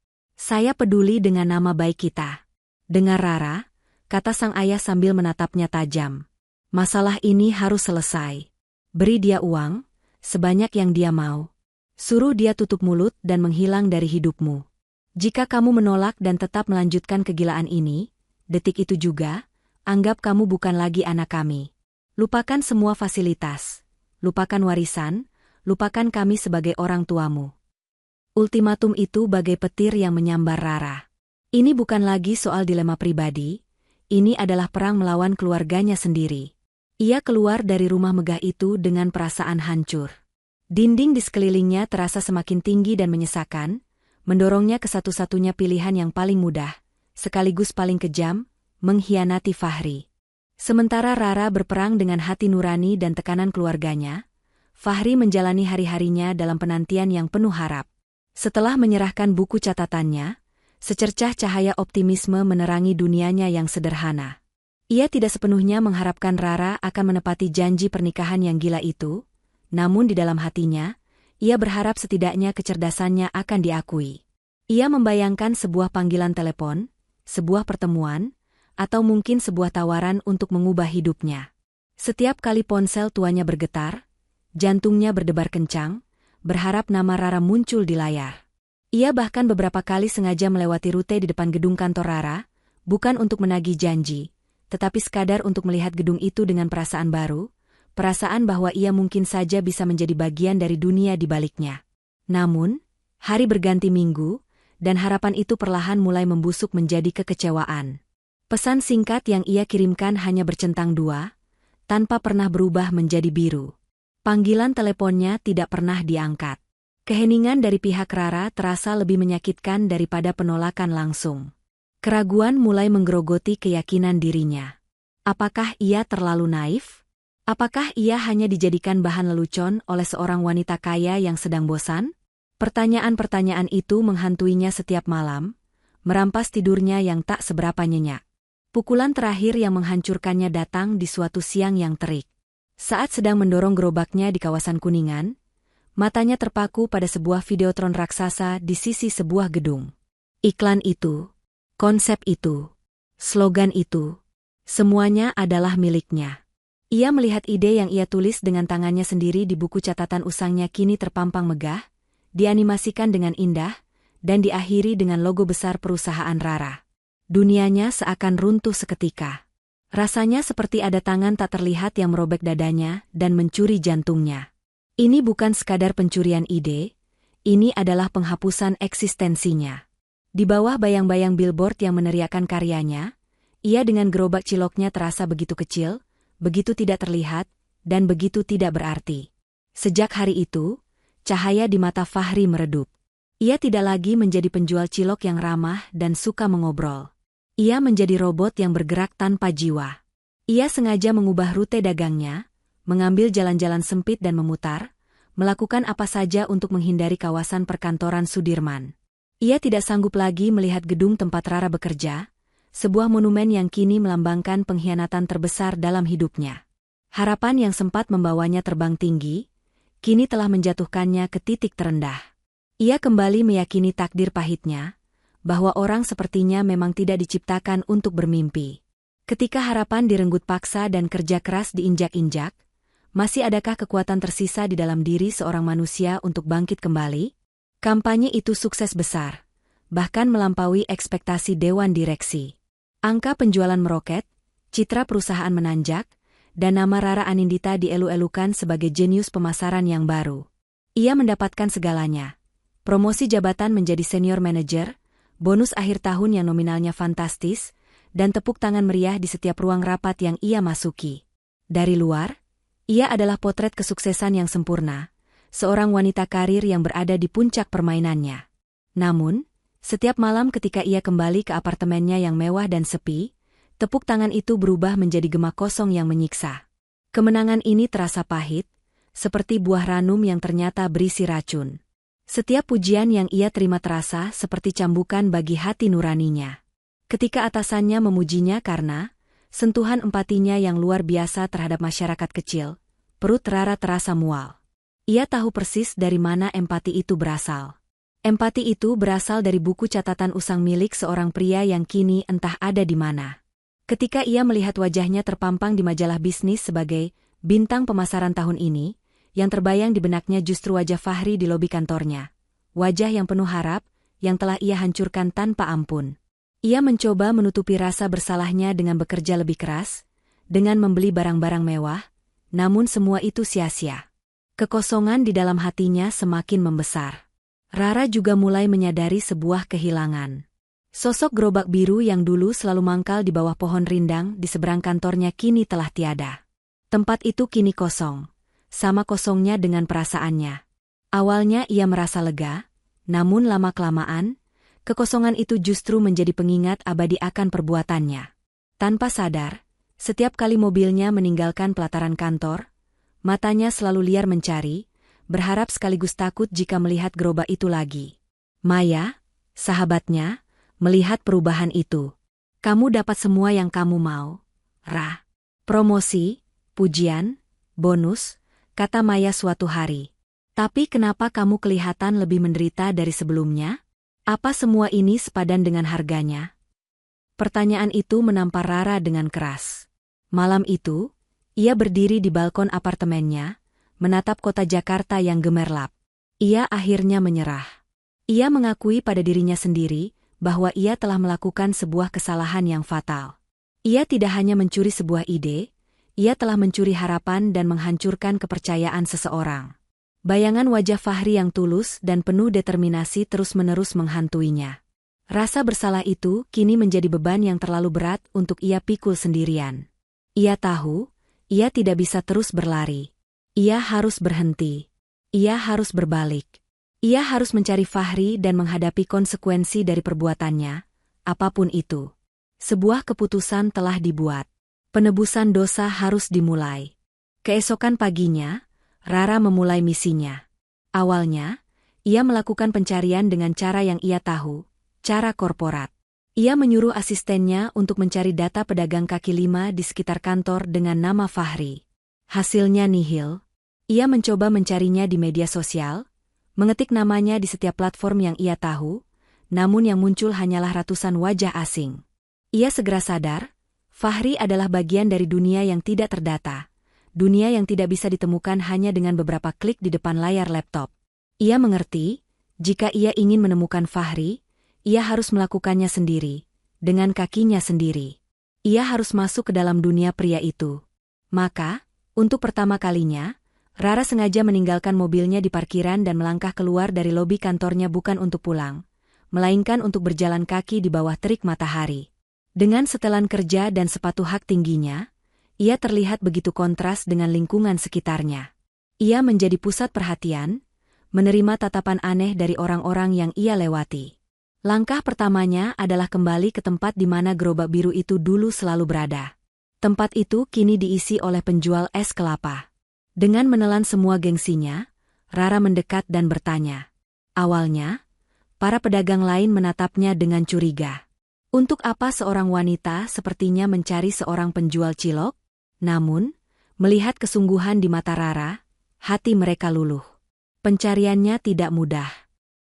Saya peduli dengan nama baik kita. Dengar Rara, kata sang ayah sambil menatapnya tajam. Masalah ini harus selesai. Beri dia uang, sebanyak yang dia mau. Suruh dia tutup mulut dan menghilang dari hidupmu. Jika kamu menolak dan tetap melanjutkan kegilaan ini, detik itu juga, anggap kamu bukan lagi anak kami. Lupakan semua fasilitas. Lupakan warisan, lupakan kami sebagai orang tuamu. Ultimatum itu bagai petir yang menyambar Rara. Ini bukan lagi soal dilema pribadi, ini adalah perang melawan keluarganya sendiri. Ia keluar dari rumah megah itu dengan perasaan hancur. Dinding di sekelilingnya terasa semakin tinggi dan menyesakan, mendorongnya ke satu-satunya pilihan yang paling mudah, sekaligus paling kejam, mengkhianati Fahri. Sementara Rara berperang dengan hati nurani dan tekanan keluarganya, Fahri menjalani hari-harinya dalam penantian yang penuh harap. Setelah menyerahkan buku catatannya, secercah cahaya optimisme menerangi dunianya yang sederhana. Ia tidak sepenuhnya mengharapkan Rara akan menepati janji pernikahan yang gila itu, namun di dalam hatinya, ia berharap setidaknya kecerdasannya akan diakui. Ia membayangkan sebuah panggilan telepon, sebuah pertemuan, atau mungkin sebuah tawaran untuk mengubah hidupnya. Setiap kali ponsel tuanya bergetar, jantungnya berdebar kencang, berharap nama Rara muncul di layar. Ia bahkan beberapa kali sengaja melewati rute di depan gedung kantor Rara, bukan untuk menagih janji, tetapi sekadar untuk melihat gedung itu dengan perasaan baru, perasaan bahwa ia mungkin saja bisa menjadi bagian dari dunia di baliknya. Namun, hari berganti minggu, dan harapan itu perlahan mulai membusuk menjadi kekecewaan. Pesan singkat yang ia kirimkan hanya bercentang dua, tanpa pernah berubah menjadi biru. Panggilan teleponnya tidak pernah diangkat. Keheningan dari pihak Rara terasa lebih menyakitkan daripada penolakan langsung. Keraguan mulai menggerogoti keyakinan dirinya. Apakah ia terlalu naif? Apakah ia hanya dijadikan bahan lelucon oleh seorang wanita kaya yang sedang bosan? Pertanyaan-pertanyaan itu menghantuinya setiap malam, merampas tidurnya yang tak seberapa nyenyak. Pukulan terakhir yang menghancurkannya datang di suatu siang yang terik. Saat sedang mendorong gerobaknya di kawasan Kuningan, matanya terpaku pada sebuah videotron raksasa di sisi sebuah gedung. Iklan itu, konsep itu, slogan itu, semuanya adalah miliknya. Ia melihat ide yang ia tulis dengan tangannya sendiri di buku catatan usangnya kini terpampang megah, dianimasikan dengan indah, dan diakhiri dengan logo besar perusahaan Rara. Dunianya seakan runtuh seketika. Rasanya seperti ada tangan tak terlihat yang merobek dadanya dan mencuri jantungnya. Ini bukan sekadar pencurian ide, ini adalah penghapusan eksistensinya. Di bawah bayang-bayang billboard yang meneriakkan karyanya, ia dengan gerobak ciloknya terasa begitu kecil, begitu tidak terlihat, dan begitu tidak berarti. Sejak hari itu, cahaya di mata Fahri meredup. Ia tidak lagi menjadi penjual cilok yang ramah dan suka mengobrol. Ia menjadi robot yang bergerak tanpa jiwa. Ia sengaja mengubah rute dagangnya, mengambil jalan-jalan sempit dan memutar, melakukan apa saja untuk menghindari kawasan perkantoran Sudirman. Ia tidak sanggup lagi melihat gedung tempat Rara bekerja, sebuah monumen yang kini melambangkan pengkhianatan terbesar dalam hidupnya. Harapan yang sempat membawanya terbang tinggi, kini telah menjatuhkannya ke titik terendah. Ia kembali meyakini takdir pahitnya, bahwa orang sepertinya memang tidak diciptakan untuk bermimpi. Ketika harapan direnggut paksa dan kerja keras diinjak-injak, masih adakah kekuatan tersisa di dalam diri seorang manusia untuk bangkit kembali? Kampanye itu sukses besar, bahkan melampaui ekspektasi dewan direksi. Angka penjualan meroket, citra perusahaan menanjak, dan nama Rara Anindita dielu-elukan sebagai jenius pemasaran yang baru. Ia mendapatkan segalanya. Promosi jabatan menjadi senior manager, bonus akhir tahun yang nominalnya fantastis, dan tepuk tangan meriah di setiap ruang rapat yang ia masuki. Dari luar, ia adalah potret kesuksesan yang sempurna, seorang wanita karir yang berada di puncak permainannya. Namun, setiap malam ketika ia kembali ke apartemennya yang mewah dan sepi, tepuk tangan itu berubah menjadi gema kosong yang menyiksa. Kemenangan ini terasa pahit, seperti buah ranum yang ternyata berisi racun. Setiap pujian yang ia terima terasa seperti cambukan bagi hati nuraninya. Ketika atasannya memujinya karena sentuhan empatinya yang luar biasa terhadap masyarakat kecil, perut Rara terasa mual. Ia tahu persis dari mana empati itu berasal. Empati itu berasal dari buku catatan usang milik seorang pria yang kini entah ada di mana. Ketika ia melihat wajahnya terpampang di majalah bisnis sebagai bintang pemasaran tahun ini, yang terbayang di benaknya justru wajah Fahri di lobi kantornya. Wajah yang penuh harap, yang telah ia hancurkan tanpa ampun. Ia mencoba menutupi rasa bersalahnya dengan bekerja lebih keras, dengan membeli barang-barang mewah, namun semua itu sia-sia. Kekosongan di dalam hatinya semakin membesar. Rara juga mulai menyadari sebuah kehilangan. Sosok gerobak biru yang dulu selalu mangkal di bawah pohon rindang di seberang kantornya kini telah tiada. Tempat itu kini kosong, sama kosongnya dengan perasaannya. Awalnya ia merasa lega, namun lama-kelamaan, kekosongan itu justru menjadi pengingat abadi akan perbuatannya. Tanpa sadar, setiap kali mobilnya meninggalkan pelataran kantor, matanya selalu liar mencari, berharap sekaligus takut jika melihat gerobak itu lagi. Maya, sahabatnya, melihat perubahan itu. Kamu dapat semua yang kamu mau, Ra. Promosi, pujian, bonus, kata Maya suatu hari. Tapi kenapa kamu kelihatan lebih menderita dari sebelumnya? Apa semua ini sepadan dengan harganya? Pertanyaan itu menampar Rara dengan keras. Malam itu, ia berdiri di balkon apartemennya, menatap kota Jakarta yang gemerlap. Ia akhirnya menyerah. Ia mengakui pada dirinya sendiri bahwa ia telah melakukan sebuah kesalahan yang fatal. Ia tidak hanya mencuri sebuah ide, ia telah mencuri harapan dan menghancurkan kepercayaan seseorang. Bayangan wajah Fahri yang tulus dan penuh determinasi terus-menerus menghantuinya. Rasa bersalah itu kini menjadi beban yang terlalu berat untuk ia pikul sendirian. Ia tahu, ia tidak bisa terus berlari. Ia harus berhenti. Ia harus berbalik. Ia harus mencari Fahri dan menghadapi konsekuensi dari perbuatannya, apapun itu. Sebuah keputusan telah dibuat. Penebusan dosa harus dimulai. Keesokan paginya, Rara memulai misinya. Awalnya, ia melakukan pencarian dengan cara yang ia tahu, cara korporat. Ia menyuruh asistennya untuk mencari data pedagang kaki lima di sekitar kantor dengan nama Fahri. Hasilnya nihil. Ia mencoba mencarinya di media sosial, mengetik namanya di setiap platform yang ia tahu, namun yang muncul hanyalah ratusan wajah asing. Ia segera sadar, Fahri adalah bagian dari dunia yang tidak terdata, dunia yang tidak bisa ditemukan hanya dengan beberapa klik di depan layar laptop. Ia mengerti, jika ia ingin menemukan Fahri, ia harus melakukannya sendiri, dengan kakinya sendiri. Ia harus masuk ke dalam dunia pria itu. Maka, untuk pertama kalinya, Rara sengaja meninggalkan mobilnya di parkiran dan melangkah keluar dari lobi kantornya bukan untuk pulang, melainkan untuk berjalan kaki di bawah terik matahari. Dengan setelan kerja dan sepatu hak tingginya, ia terlihat begitu kontras dengan lingkungan sekitarnya. Ia menjadi pusat perhatian, menerima tatapan aneh dari orang-orang yang ia lewati. Langkah pertamanya adalah kembali ke tempat di mana gerobak biru itu dulu selalu berada. Tempat itu kini diisi oleh penjual es kelapa. Dengan menelan semua gengsinya, Rara mendekat dan bertanya. Awalnya, para pedagang lain menatapnya dengan curiga. Untuk apa seorang wanita sepertinya mencari seorang penjual cilok? Namun, melihat kesungguhan di mata Rara, hati mereka luluh. Pencariannya tidak mudah.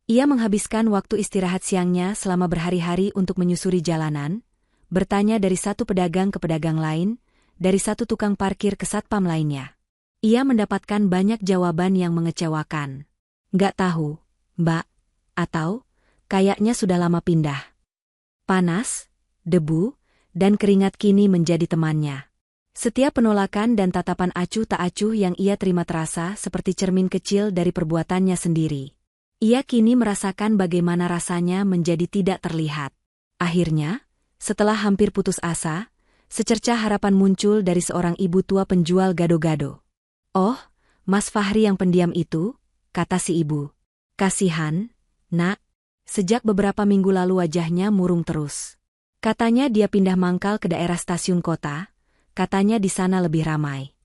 Ia menghabiskan waktu istirahat siangnya selama berhari-hari untuk menyusuri jalanan, bertanya dari satu pedagang ke pedagang lain, dari satu tukang parkir ke satpam lainnya. Ia mendapatkan banyak jawaban yang mengecewakan. Nggak tahu, Mbak, atau kayaknya sudah lama pindah. Panas, debu, dan keringat kini menjadi temannya. Setiap penolakan dan tatapan acuh tak acuh yang ia terima terasa seperti cermin kecil dari perbuatannya sendiri. Ia kini merasakan bagaimana rasanya menjadi tidak terlihat. Akhirnya, setelah hampir putus asa, secercah harapan muncul dari seorang ibu tua penjual gado-gado. "Oh, Mas Fahri yang pendiam itu," kata si ibu. "Kasihan, Nak. Sejak beberapa minggu lalu wajahnya murung terus. Katanya dia pindah mangkal ke daerah stasiun kota, katanya di sana lebih ramai."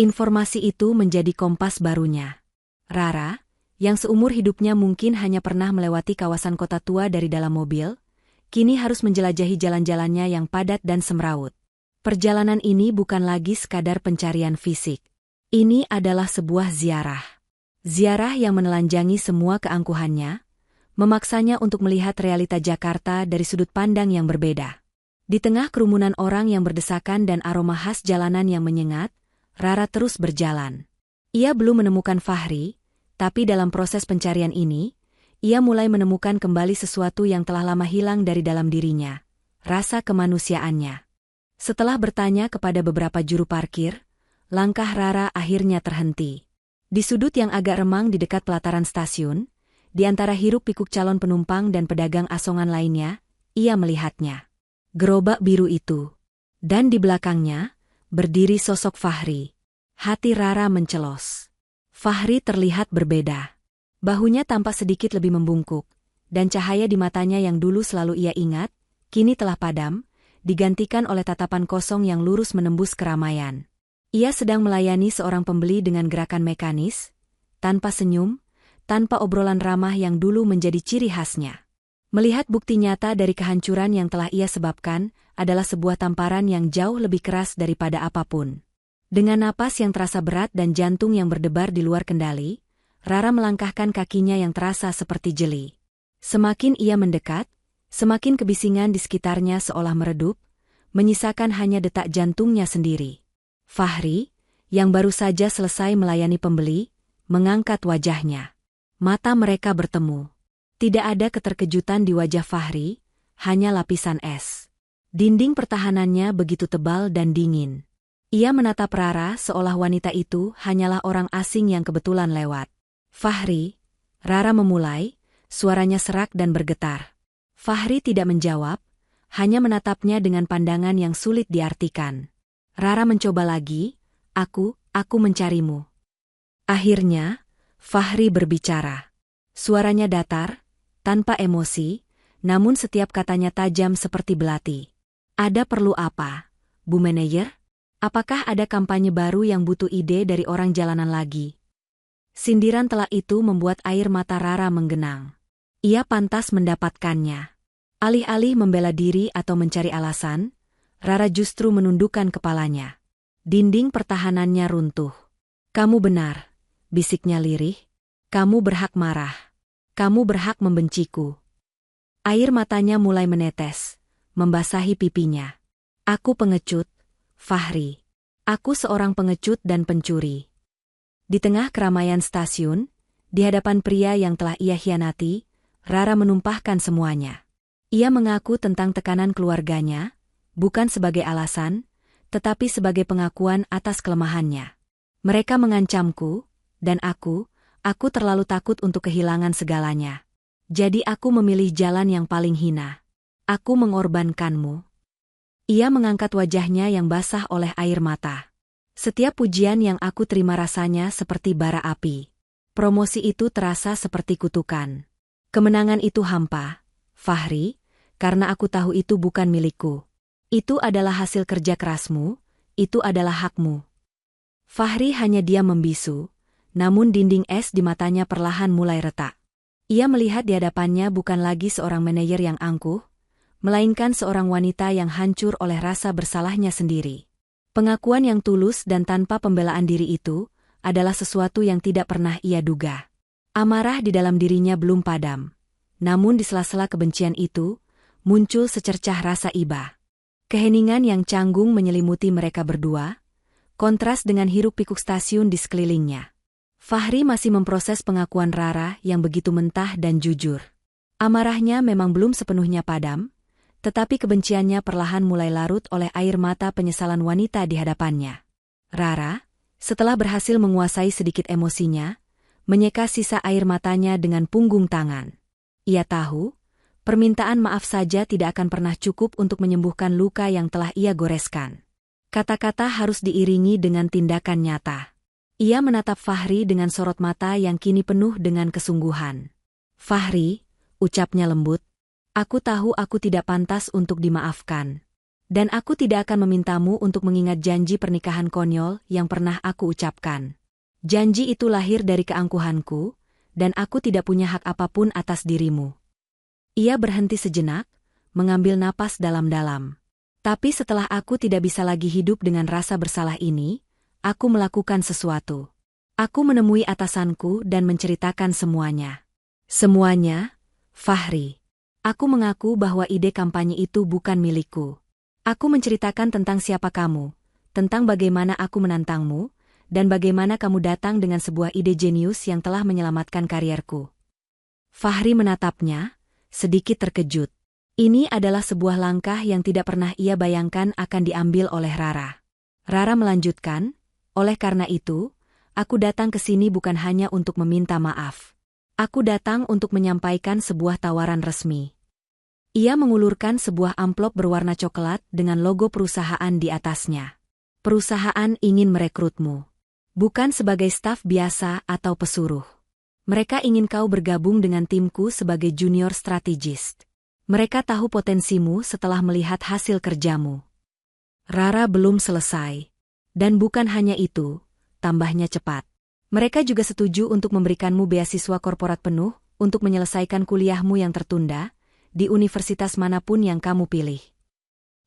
Informasi itu menjadi kompas barunya. Rara, yang seumur hidupnya mungkin hanya pernah melewati kawasan kota tua dari dalam mobil, kini harus menjelajahi jalan-jalannya yang padat dan semrawut. Perjalanan ini bukan lagi sekadar pencarian fisik. Ini adalah sebuah ziarah. Ziarah yang menelanjangi semua keangkuhannya, memaksanya untuk melihat realita Jakarta dari sudut pandang yang berbeda. Di tengah kerumunan orang yang berdesakan dan aroma khas jalanan yang menyengat, Rara terus berjalan. Ia belum menemukan Fahri, tapi dalam proses pencarian ini, ia mulai menemukan kembali sesuatu yang telah lama hilang dari dalam dirinya, rasa kemanusiaannya. Setelah bertanya kepada beberapa juru parkir, langkah Rara akhirnya terhenti. Di sudut yang agak remang di dekat pelataran stasiun, di antara hiruk-pikuk calon penumpang dan pedagang asongan lainnya, ia melihatnya. Gerobak biru itu. Dan di belakangnya, berdiri sosok Fahri. Hati Rara mencelos. Fahri terlihat berbeda. Bahunya tampak sedikit lebih membungkuk, dan cahaya di matanya yang dulu selalu ia ingat, kini telah padam, digantikan oleh tatapan kosong yang lurus menembus keramaian. Ia sedang melayani seorang pembeli dengan gerakan mekanis, tanpa senyum, tanpa obrolan ramah yang dulu menjadi ciri khasnya. Melihat bukti nyata dari kehancuran yang telah ia sebabkan, adalah sebuah tamparan yang jauh lebih keras daripada apapun. Dengan napas yang terasa berat dan jantung yang berdebar di luar kendali, Rara melangkahkan kakinya yang terasa seperti jeli. Semakin ia mendekat, semakin kebisingan di sekitarnya seolah meredup, menyisakan hanya detak jantungnya sendiri. Fahri, yang baru saja selesai melayani pembeli, mengangkat wajahnya. Mata mereka bertemu. Tidak ada keterkejutan di wajah Fahri, hanya lapisan es. Dinding pertahanannya begitu tebal dan dingin. Ia menatap Rara seolah wanita itu hanyalah orang asing yang kebetulan lewat. Fahri, Rara memulai, suaranya serak dan bergetar. Fahri tidak menjawab, hanya menatapnya dengan pandangan yang sulit diartikan. Rara mencoba lagi, aku mencarimu. Akhirnya, Fahri berbicara. Suaranya datar, tanpa emosi, namun setiap katanya tajam seperti belati. Ada perlu apa, Bu Manajer? Apakah ada kampanye baru yang butuh ide dari orang jalanan lagi? Sindiran telak itu membuat air mata Rara menggenang. Ia pantas mendapatkannya. Alih-alih membela diri atau mencari alasan, Rara justru menundukkan kepalanya. Dinding pertahanannya runtuh. Kamu benar, bisiknya lirih. Kamu berhak marah. Kamu berhak membenciku. Air matanya mulai menetes, membasahi pipinya. Aku pengecut, Fahri. Aku seorang pengecut dan pencuri. Di tengah keramaian stasiun, di hadapan pria yang telah ia hianati, Rara menumpahkan semuanya. Ia mengaku tentang tekanan keluarganya, bukan sebagai alasan, tetapi sebagai pengakuan atas kelemahannya. Mereka mengancamku, dan aku terlalu takut untuk kehilangan segalanya. Jadi aku memilih jalan yang paling hina. Aku mengorbankanmu. Ia mengangkat wajahnya yang basah oleh air mata. Setiap pujian yang aku terima rasanya seperti bara api. Promosi itu terasa seperti kutukan. Kemenangan itu hampa, Fahri, karena aku tahu itu bukan milikku. Itu adalah hasil kerja kerasmu, itu adalah hakmu. Fahri hanya diam membisu, namun dinding es di matanya perlahan mulai retak. Ia melihat di hadapannya bukan lagi seorang manajer yang angkuh, melainkan seorang wanita yang hancur oleh rasa bersalahnya sendiri. Pengakuan yang tulus dan tanpa pembelaan diri itu adalah sesuatu yang tidak pernah ia duga. Amarah di dalam dirinya belum padam. Namun di sela-sela kebencian itu, muncul secercah rasa iba. Keheningan yang canggung menyelimuti mereka berdua, kontras dengan hiruk-pikuk stasiun di sekelilingnya. Fahri masih memproses pengakuan Rara yang begitu mentah dan jujur. Amarahnya memang belum sepenuhnya padam, tetapi kebenciannya perlahan mulai larut oleh air mata penyesalan wanita di hadapannya. Rara, setelah berhasil menguasai sedikit emosinya, menyeka sisa air matanya dengan punggung tangan. Ia tahu, permintaan maaf saja tidak akan pernah cukup untuk menyembuhkan luka yang telah ia goreskan. Kata-kata harus diiringi dengan tindakan nyata. Ia menatap Fahri dengan sorot mata yang kini penuh dengan kesungguhan. Fahri, ucapnya lembut, aku tahu aku tidak pantas untuk dimaafkan. Dan aku tidak akan memintamu untuk mengingat janji pernikahan konyol yang pernah aku ucapkan. Janji itu lahir dari keangkuhanku, dan aku tidak punya hak apapun atas dirimu. Ia berhenti sejenak, mengambil napas dalam-dalam. Tapi setelah aku tidak bisa lagi hidup dengan rasa bersalah ini, aku melakukan sesuatu. Aku menemui atasanku dan menceritakan semuanya. Semuanya, Fahri. Aku mengaku bahwa ide kampanye itu bukan milikku. Aku menceritakan tentang siapa kamu, tentang bagaimana aku menantangmu, dan bagaimana kamu datang dengan sebuah ide jenius yang telah menyelamatkan karierku. Fahri menatapnya, sedikit terkejut. Ini adalah sebuah langkah yang tidak pernah ia bayangkan akan diambil oleh Rara. Rara melanjutkan, oleh karena itu, aku datang ke sini bukan hanya untuk meminta maaf. Aku datang untuk menyampaikan sebuah tawaran resmi. Ia mengulurkan sebuah amplop berwarna coklat dengan logo perusahaan di atasnya. Perusahaan ingin merekrutmu. Bukan sebagai staf biasa atau pesuruh. Mereka ingin kau bergabung dengan timku sebagai junior strategist. Mereka tahu potensimu setelah melihat hasil kerjamu. Rara belum selesai. Dan bukan hanya itu, tambahnya cepat. Mereka juga setuju untuk memberikanmu beasiswa korporat penuh untuk menyelesaikan kuliahmu yang tertunda di universitas manapun yang kamu pilih.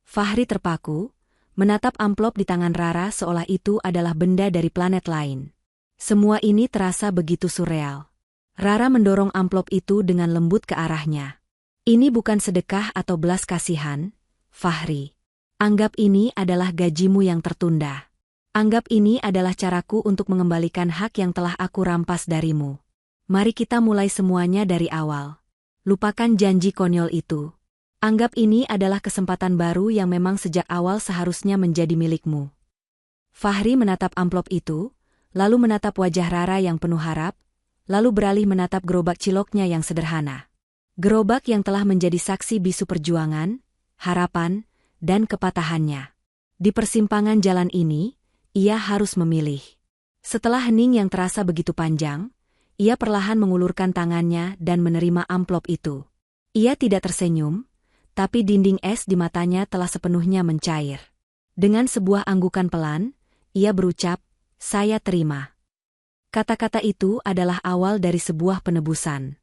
Fahri terpaku, menatap amplop di tangan Rara seolah itu adalah benda dari planet lain. Semua ini terasa begitu surreal. Rara mendorong amplop itu dengan lembut ke arahnya. Ini bukan sedekah atau belas kasihan, Fahri. Anggap ini adalah gajimu yang tertunda. Anggap ini adalah caraku untuk mengembalikan hak yang telah aku rampas darimu. Mari kita mulai semuanya dari awal. Lupakan janji konyol itu. Anggap ini adalah kesempatan baru yang memang sejak awal seharusnya menjadi milikmu. Fahri menatap amplop itu, lalu menatap wajah Rara yang penuh harap, lalu beralih menatap gerobak ciloknya yang sederhana. Gerobak yang telah menjadi saksi bisu perjuangan, harapan, dan kepatahannya. Di persimpangan jalan ini, ia harus memilih. Setelah hening yang terasa begitu panjang, ia perlahan mengulurkan tangannya dan menerima amplop itu. Ia tidak tersenyum, tapi dinding es di matanya telah sepenuhnya mencair. Dengan sebuah anggukan pelan, ia berucap, "Saya terima." Kata-kata itu adalah awal dari sebuah penebusan.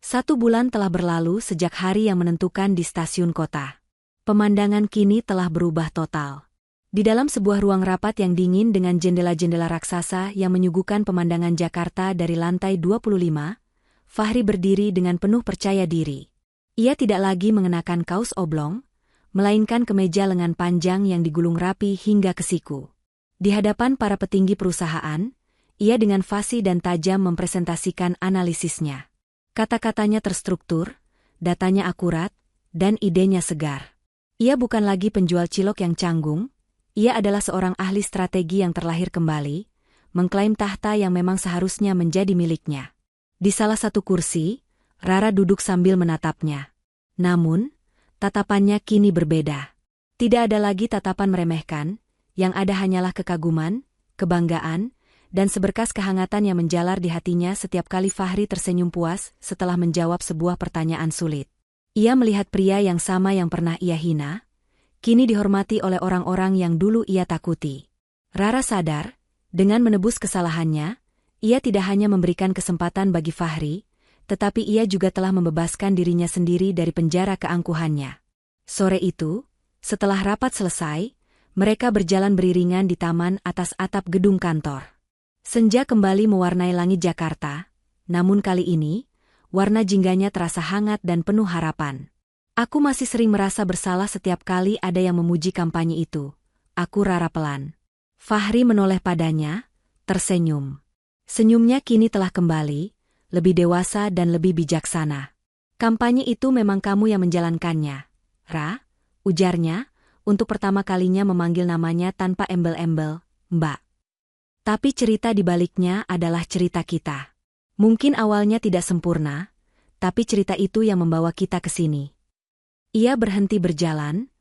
1 bulan telah berlalu sejak hari yang menentukan di stasiun kota. Pemandangan kini telah berubah total. Di dalam sebuah ruang rapat yang dingin dengan jendela-jendela raksasa yang menyuguhkan pemandangan Jakarta dari lantai 25, Fahri berdiri dengan penuh percaya diri. Ia tidak lagi mengenakan kaos oblong, melainkan kemeja lengan panjang yang digulung rapi hingga ke siku. Di hadapan para petinggi perusahaan, ia dengan fasih dan tajam mempresentasikan analisisnya. Kata-katanya terstruktur, datanya akurat, dan idenya segar. Ia bukan lagi penjual cilok yang canggung. Ia adalah seorang ahli strategi yang terlahir kembali, mengklaim tahta yang memang seharusnya menjadi miliknya. Di salah satu kursi, Rara duduk sambil menatapnya. Namun, tatapannya kini berbeda. Tidak ada lagi tatapan meremehkan, yang ada hanyalah kekaguman, kebanggaan, dan seberkas kehangatan yang menjalar di hatinya setiap kali Fahri tersenyum puas setelah menjawab sebuah pertanyaan sulit. Ia melihat pria yang sama yang pernah ia hina, kini dihormati oleh orang-orang yang dulu ia takuti. Rara sadar, dengan menebus kesalahannya, ia tidak hanya memberikan kesempatan bagi Fahri, tetapi ia juga telah membebaskan dirinya sendiri dari penjara keangkuhannya. Sore itu, setelah rapat selesai, mereka berjalan beriringan di taman atas atap gedung kantor. Senja kembali mewarnai langit Jakarta, namun kali ini, warna jingganya terasa hangat dan penuh harapan. Aku masih sering merasa bersalah setiap kali ada yang memuji kampanye itu. Aku Rara pelan. Fahri menoleh padanya, tersenyum. Senyumnya kini telah kembali, lebih dewasa dan lebih bijaksana. Kampanye itu memang kamu yang menjalankannya, Ra, ujarnya, untuk pertama kalinya memanggil namanya tanpa embel-embel, Mbak. Tapi cerita di baliknya adalah cerita kita. Mungkin awalnya tidak sempurna, tapi cerita itu yang membawa kita ke sini. Ia berhenti berjalan,